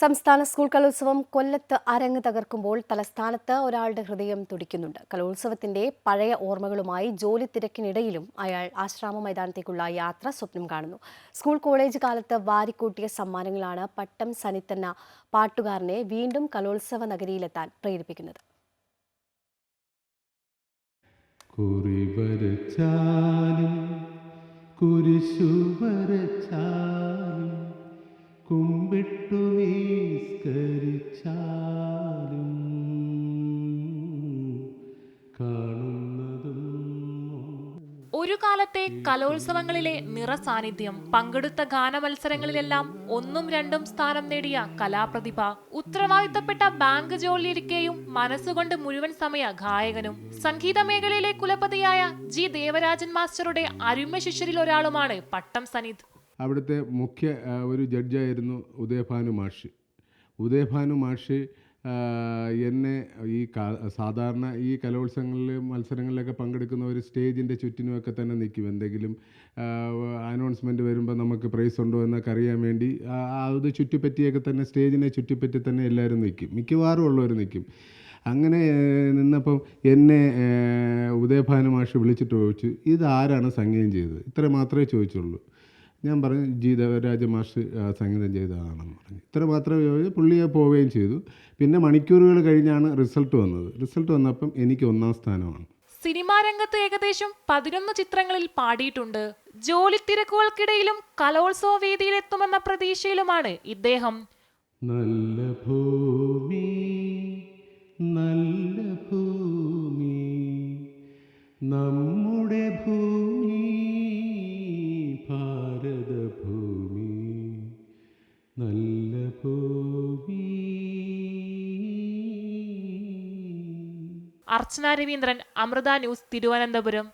സംസ്ഥാന സ്കൂൾ കലോത്സവം കൊല്ലത്ത് അരങ്ങ് തകർക്കുമ്പോൾ തലസ്ഥാനത്ത് ഒരാളുടെ ഹൃദയം തുടിക്കുന്നുണ്ട്. കലോത്സവത്തിന്റെ പഴയ ഓർമ്മകളുമായി ജോലി തിരക്കിനിടയിലും അയാൾ ആശ്രാമ മൈതാനത്തേക്കുള്ള യാത്ര സ്വപ്നം കാണുന്നു. സ്കൂൾ കോളേജ് കാലത്ത് വാരിക്കൂട്ടിയ സമ്മാനങ്ങളാണ് പട്ടം സനിത്ത് എന്ന പാട്ടുകാരനെ വീണ്ടും കലോത്സവ നഗരിയിലെത്താൻ പ്രേരിപ്പിക്കുന്നത്. കുമ്പിട്ടു നിസ്കരിച്ചാലും കാണുന്നതും. ഒരു കാലത്തെ കലോത്സവങ്ങളിലെ നിറസാന്നിധ്യം, പങ്കെടുത്ത ഗാനമത്സരങ്ങളിലെല്ലാം 1ഉം 2ഉം സ്ഥാനം നേടിയ കലാപ്രതിഭ, ഉത്തരവാദിത്തപ്പെട്ട ബാങ്ക് ജോലിയിരിക്കെയും മനസ്സുകൊണ്ട് മുഴുവൻ സമയ ഗായകനും, സംഗീത മേഖലയിലെ കുലപതിയായ ജി ദേവരാജൻ മാസ്റ്ററുടെ അരുമ ശിഷ്യരിൽ ഒരാളുമാണ് പട്ടം സനിത്ത്. അവിടുത്തെ മുഖ്യ ഒരു ജഡ്ജായിരുന്നു ഉദയഭാനു മാഷ്. ഉദയഭാനു മാഷ് എന്നെ സാധാരണ ഈ കലോത്സവങ്ങളിൽ മത്സരങ്ങളിലൊക്കെ പങ്കെടുക്കുന്ന ഒരു സ്റ്റേജിൻ്റെ ചുറ്റിനുമൊക്കെ തന്നെ നിൽക്കും. എന്തെങ്കിലും അനൗൺസ്മെൻറ്റ് വരുമ്പോൾ നമുക്ക് പ്രൈസ് ഉണ്ടോ എന്നൊക്കെ അറിയാൻ വേണ്ടി അത് ചുറ്റിപ്പറ്റിയൊക്കെ തന്നെ സ്റ്റേജിനെ ചുറ്റിപ്പറ്റി തന്നെ എല്ലാവരും നിൽക്കും, മിക്കവാറും ഉള്ളവർ നിൽക്കും. അങ്ങനെ നിന്നപ്പം എന്നെ ഉദയഭാനു മാഷ് വിളിച്ചിട്ട് ചോദിച്ചു, ഇതാരാണ് സംഗീതം ചെയ്തത്? ഇത്ര മാത്രമേ ചോദിച്ചുള്ളൂ. ഞാൻ പറഞ്ഞു, ജി ദേവരാജ മാഷ് സംഗീതം ചെയ്തതാണെന്ന് പറഞ്ഞു. ഇത്ര മാത്രമേ പുള്ളിയെ പോവുകയും ചെയ്തു. പിന്നെ മണിക്കൂറുകൾ കഴിഞ്ഞാണ് റിസൾട്ട് വന്നത്. റിസൾട്ട് വന്നപ്പം എനിക്ക് 1ാം സ്ഥാനമാണ്. സിനിമാ രംഗത്ത് ഏകദേശം 11 ചിത്രങ്ങളിൽ പാടിയിട്ടുണ്ട്. ജോലി തിരക്കുകൾക്കിടയിലും കലോത്സവ വേദിയിലെത്തുമെന്ന പ്രതീക്ഷയിലുമാണ് ഇദ്ദേഹം. നല്ല ഭൂമി, നല്ല ഭൂമി, നമ്മുടെ ഭൂമി, ഭാരതഭൂമി, നല്ല ഭൂമി. അർച്ചന രവീന്ദ്രൻ, അമൃത ന്യൂസ്, തിരുവനന്തപുരം.